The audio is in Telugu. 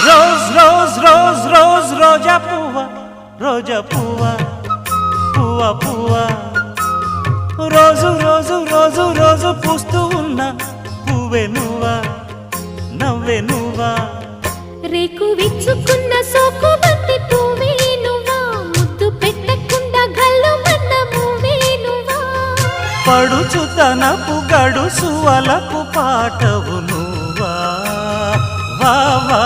రోజ్ రోజ్ రోజ్ రోజ్ రోజా పువ్వా, రోజా పువ్వా, పువ్వా పువ్వా, రోజు రోజు రోజు రోజు పూస్తూ ఉన్న పువ్వే నువ్వా, నవ్వే నువ్వా. రేకు విచ్చుకున్న సోకు బంతి పువ్వే నువ్వా, ముద్దు పెట్టకుండా గల్లు మన్న పువ్వే నువ్వా. పడుచుతనపు గడుసు వలపు పాటవు నువ్వా, వా వా